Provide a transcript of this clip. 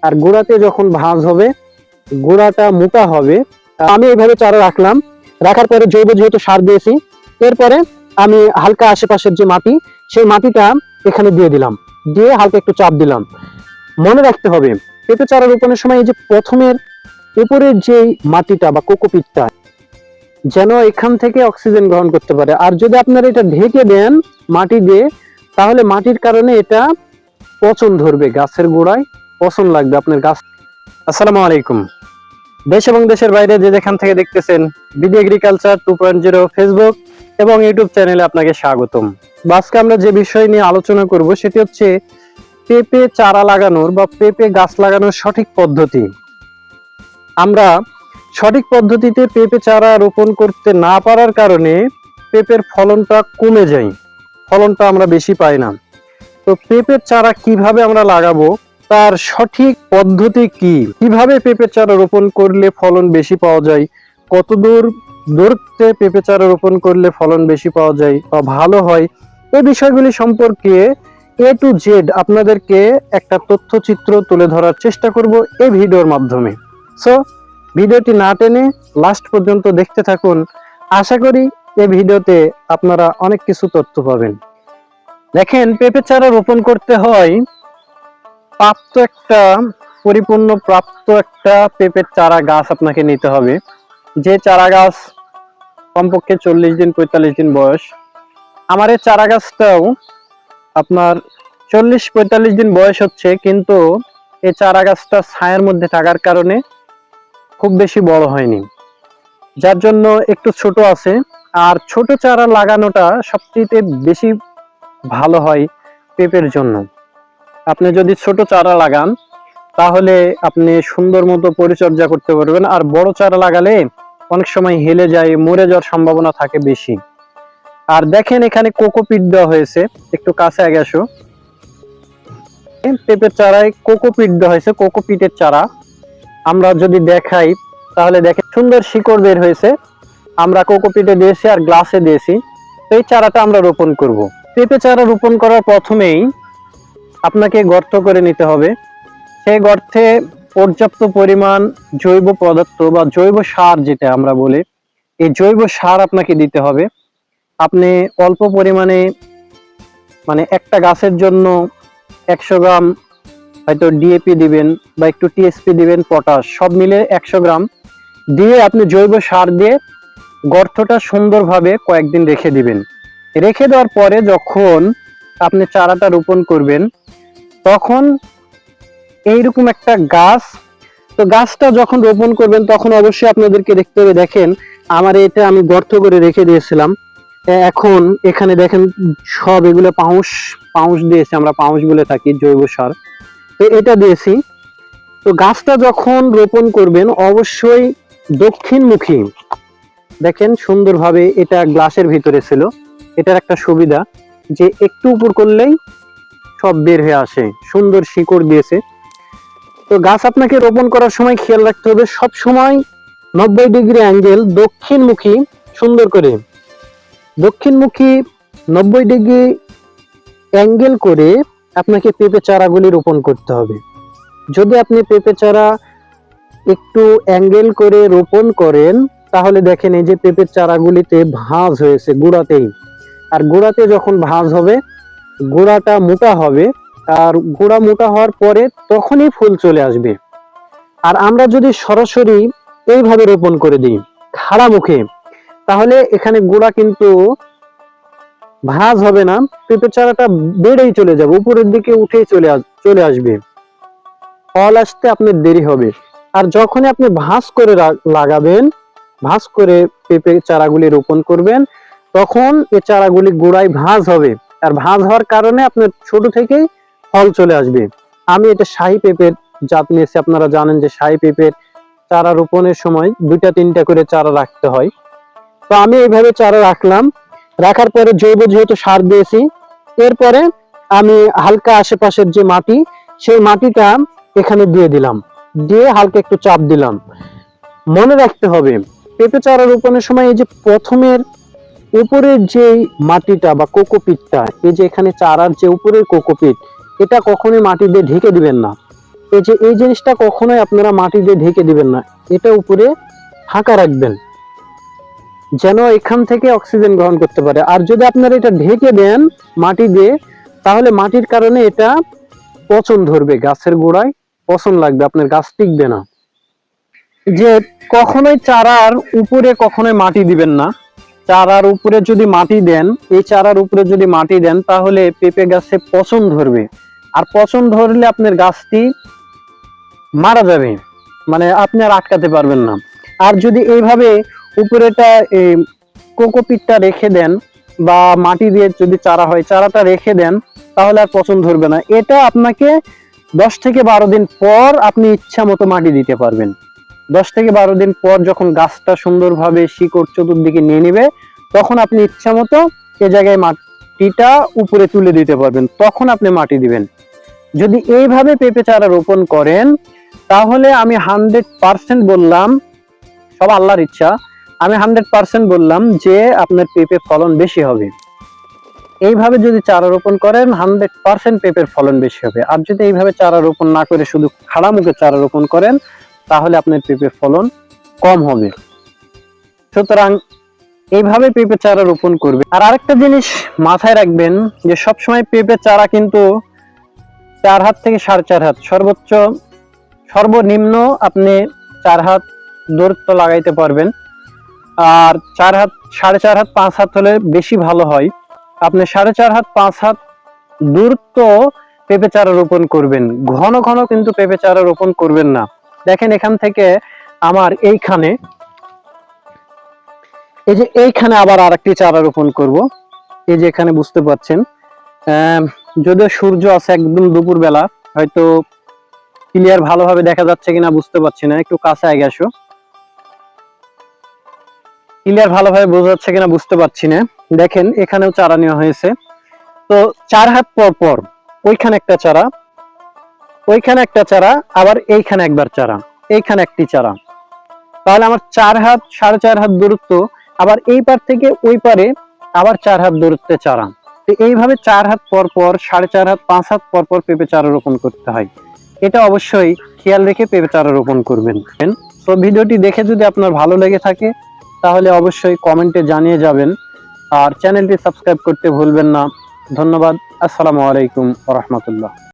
আর গোড়াতে যখন ভাঁজ হবে, গোড়াটা মোটা হবে। আমি এইভাবে চারা রাখলাম, রাখার পরে জৈব যেহেতু সার দিয়েছি, এরপরে আমি হালকা আশেপাশের যে মাটি, সেই মাটিটা এখানে দিয়ে দিলাম, দিয়ে হালকা একটু চাপ দিলাম। মনে রাখতে হবে পেঁপে চারা রোপণের সময় এই যে প্রথমের উপরের যে মাটিটা বা কোকোপিটটা যেন এখান থেকে অক্সিজেন গ্রহণ করতে পারে। আর যদি আপনারা এটা ঢেকে দেন মাটি দিয়ে, তাহলে মাটির কারণে এটা পচন ধরবে, গাছের গোড়ায় পচন লাগবে আপনার গাছ। আসসালামু আলাইকুম। দেশ এবং দেশের বাইরে যে যেখান থেকে দেখতেছেন, বিডি এগ্রিকালচার 2.0 ফেসবুক এবং ইউটিউব চ্যানেলে আপনাকে স্বাগতম। আজকে আমরা যে বিষয় নিয়ে আলোচনা করব সেটি হচ্ছে পেঁপে চারা লাগানোর বা পেঁপে গাছ লাগানোর সঠিক পদ্ধতি। আমরা সঠিক পদ্ধতিতে পেঁপে চারা রোপণ করতে না পারার কারণে পেঁপের ফলনটা কমে যায়, ফলনটা আমরা বেশি পাই না। তো পেঁপের চারা কিভাবে আমরা লাগাবো, তার সঠিক পদ্ধতি কি, কিভাবে পেঁপের চারা রোপণ করলে ফলন বেশি পাওয়া যায়, কতদূর দূরত্বে পেঁপে চারা রোপণ করলে ফলন বেশি পাওয়া যায় বা ভালো হয়, এই বিষয়গুলি সম্পর্কে A to Z আপনাদেরকে একটা তথ্যচিত্র তুলে ধরার চেষ্টা করব এই ভিডিওর মাধ্যমে। সো ভিডিওটি না টেনে লাস্ট পর্যন্ত দেখতে থাকুন। আশা করি এই ভিডিওতে আপনারা অনেক কিছু তথ্য পাবেন। দেখেন, পেঁপে চারা রোপণ করতে হয় পরিপূর্ণ প্রাপ্ত একটা পেঁপের চারা গাছ আপনাকে নিতে হবে, যে চারা গাছ কমপক্ষে 40 দিন 45 দিন বয়স। আমার এই চারা গাছটাও আপনার 40-45 দিন বয়স হচ্ছে, কিন্তু এই চারা গাছটা ছায়ার মধ্যে থাকার কারণে খুব বেশি বড় হয়নি, যার জন্য একটু ছোট আছে। আর ছোট চারা লাগানোটা সবচেয়ে বেশি ভালো হয় পেঁপের জন্য। আপনি যদি ছোট চারা লাগান তাহলে আপনি সুন্দর মতো পরিচর্যা করতে পারবেন। আর বড় চারা লাগালে অনেক সময় হেলে যায়, মরে যাওয়ার সম্ভাবনা থাকে বেশি। আর দেখেন, এখানে কোকোপিট দেওয়া হয়েছে, একটু কাছে আগে আসো। পেঁপের চারায় কোকোপিট দেওয়া হয়েছে, কোকোপিটের চারা আমরা যদি দেখাই তাহলে দেখেন সুন্দর শিকড় বের হয়েছে। আমরা কোকোপিটে দিয়েছি আর গ্লাসে দিয়েছি। তো এই চারাটা আমরা রোপণ করব। পেঁপে চারা রোপণ করার প্রথমেই আপনাকে গর্ত করে নিতে হবে। সেই গর্তে পর্যাপ্ত পরিমাণ জৈব পদার্থ বা জৈব সার যেটা আমরা বলি, এই জৈব সার আপনাকে দিতে হবে। আপনি অল্প পরিমাণে, মানে একটা গাছের জন্য 100 গ্রাম হয়তো ডিএপি দিবেন বা একটু টিএসপি দিবেন, পটাশ, সব মিলে 100 গ্রাম দিয়ে আপনি জৈব সার দিয়ে গর্তটা সুন্দরভাবে কয়েকদিন রেখে দিবেন। রেখে দেওয়ার পরে যখন আপনি চারাটা রোপণ করবেন, তখন এইরকম একটা গাছ, তো গাছটা যখন রোপণ করবেন তখন অবশ্যই আপনাদেরকে দেখতে হবে। দেখেন, আমার এটা আমি গর্ত করে রেখে দিয়েছিলাম, এখন এখানে দেখেন সব এগুলো পাউশ দিয়েছি, আমরা পাউশ বলে থাকি, জৈব সার, তো এটা দিয়েছি। তো গাছটা যখন রোপণ করবেন অবশ্যই দক্ষিণমুখী, দেখেন সুন্দরভাবে, এটা গ্লাসের ভিতরে ছিল, এটার একটা সুবিধা যে একটু উপর করলেই সব বের হয়ে আসে, সুন্দর শিকড় দিয়েছে। তো গাছ আপনাকে রোপণ করার সময় খেয়াল রাখতে হবে সব সময় 90 ডিগ্রি অ্যাঙ্গেল দক্ষিণমুখী, সুন্দর করে দক্ষিণমুখী 90 ডিগ্রি অ্যাঙ্গেল করে আপনাকে পেঁপে চারাগুলি রোপণ করতে হবে। যদি আপনি পেঁপে চারা একটু অ্যাঙ্গেল করে রোপণ করেন তাহলে দেখেন এই যে পেঁপের চারাগুলিতে ভাঁজ হয়েছে গোড়াতেই। আর গোড়াতে যখন ভাঁজ হবে, গোড়াটা মোটা হবে, আর গোড়া মোটা হওয়ার পরে তখনই ফুল চলে আসবে। আর আমরা যদি সরাসরি এইভাবে রোপণ করে দিই খাড়া মুখে, তাহলে এখানে গোড়া কিন্তু ভাঁজ হবে না, পেঁপে চারাটা বেড়েই চলে যাবে, উপরের দিকে উঠেই চলে আসবে, ফল আসতে আপনার দেরি হবে। আর যখনই আপনি ভাঁজ করে লাগাবেন, ভাঁজ করে পেঁপে চারাগুলি রোপণ করবেন, তখন এই চারাগুলি গোড়ায় ভাঁজ হবে। আর ভাঁজ হওয়ার কারণে আপনার ছোট থেকেই ফল চলে আসবে। আমি এটা শাহী পেঁপের জাত নিয়েছি। আপনারা জানেন যে শাহী পেঁপের চারা রোপণের সময় 2-3টা করে চারা রাখতে হয়। তো আমি এইভাবে চারা রাখলাম, রাখার পরে জৈব যেহেতু সার দিয়েছি, এরপরে আমি হালকা আশেপাশের যে মাটি, সেই মাটিটা এখানে দিয়ে দিলাম, দিয়ে হালকা একটু চাপ দিলাম। মনে রাখতে হবে পেঁপে চারা রোপণের সময় এই যে প্রথমের উপরের যে মাটিটা বা কোকোপিটটা, এই যে এখানে চারার যে উপরের কোকোপিট, এটা কখনোই মাটি দিয়ে ঢেকে দিবেন না। এই যে এই জিনিসটা কখনোই আপনারা মাটি দিয়ে ঢেকে দিবেন না, এটা উপরে ফাঁকা রাখবেন যেন এখান থেকে অক্সিজেন গ্রহণ করতে পারে। আর যদি আপনারা এটা ঢেকে দেন মাটি দিয়ে, তাহলে মাটির কারণে এটা পচন ধরবে, গাছের গোড়ায় পচন লাগবে, আপনার গাছ টিকবে না। যে কখনোই চারার উপরে কখনোই মাটি দিবেন না। চারার উপরে যদি মাটি দেন, এই চারার উপরে যদি মাটি দেন, তাহলে পেঁপে গাছে পচন ধরবে। আর পচন ধরলে আপনার গাছটি মারা যাবে, মানে আপনি আর আটকাতে পারবেন না। আর যদি এইভাবে উপরেটা কোকোপিটটা রেখে দেন, বা মাটি দিয়ে যদি চারা হয় চারাটা রেখে দেন, তাহলে আর পচন ধরবে না। এটা আপনাকে 10 থেকে 12 দিন পর আপনি ইচ্ছা মতো মাটি দিতে পারবেন। 10 থেকে 12 দিন পর যখন গাছটা সুন্দরভাবে শিকড় চতুর্দিকে নিয়ে নেবে, তখন আপনি ইচ্ছা মতো এ জায়গায় মাটিটা উপরে তুলে দিতে পারবেন, তখন আপনি মাটি দিবেন। যদি এইভাবে পেঁপে চারা রোপণ করেন, তাহলে আমি 100% বললাম, সব আল্লাহর ইচ্ছা, আমি 100% বললাম যে আপনার পেঁপে ফলন বেশি হবে। এইভাবে যদি চারা রোপণ করেন 100% পেঁপের ফলন বেশি হবে। আর যদি এইভাবে চারা রোপণ না করে শুধু খাড়া মুখে চারা রোপণ করেন, তাহলে আপনার পেঁপে ফলন কম হবে। সুতরাং এইভাবে পেঁপে চারা রোপণ করবে। আর আরেকটা জিনিস মাথায় রাখবেন, যে সবসময় পেঁপে চারা কিন্তু 4 হাত থেকে 4.5 হাত, সর্বনিম্ন আপনি 4 হাত দূরত্ব লাগাইতে পারবেন। আর 4 হাত, 4.5 হাত, 5 হাত হলে বেশি ভালো হয়। আপনি 4.5 হাত 5 হাত দূরত্ব পেঁপে চারা রোপণ করবেন। ঘন ঘন কিন্তু পেঁপে চারা রোপণ করবেন না। দেখেন এখান থেকে আমার এইখানে, এই যে এইখানে আবার আরেকটি চারা রোপণ করব। এই যে এখানে বুঝতে পাচ্ছেন, যদিও সূর্য আছে একদম দুপুর বেলা, হয়তো ক্লিয়ার ভালোভাবে দেখা যাচ্ছে কিনা বুঝতে পারছি না, একটু কাছে আগে আসো। ক্লিয়ার ভালোভাবে বোঝা যাচ্ছে কিনা বুঝতে পারছি না। দেখেন এখানেও চারা নেওয়া হয়েছে। তো 4 হাত পর পর ওইখানে একটা চারা, ওইখানে একটা চারা, আবার এইখানে একবার চারা, এইখানে একটি চারা। তাহলে আমার 4 হাত 4.5 হাত দূরত্ব, আবার এই পার থেকে ওই পারে আবার 4 হাত দূরত্বে চারা। তো এইভাবে 4 হাত পর পর, 4.5 হাত, 5 হাত পর পর পেঁপে চারা রোপণ করতে হয়। এটা অবশ্যই খেয়াল রেখে পেঁপে চারা রোপণ করবেন। তো ভিডিওটি দেখে যদি আপনার ভালো লেগে থাকে, তাহলে অবশ্যই কমেন্টে জানিয়ে যাবেন। আর চ্যানেলটি সাবস্ক্রাইব করতে ভুলবেন না। ধন্যবাদ। আসসালামু আলাইকুম ওয়া রাহমাতুল্লাহ।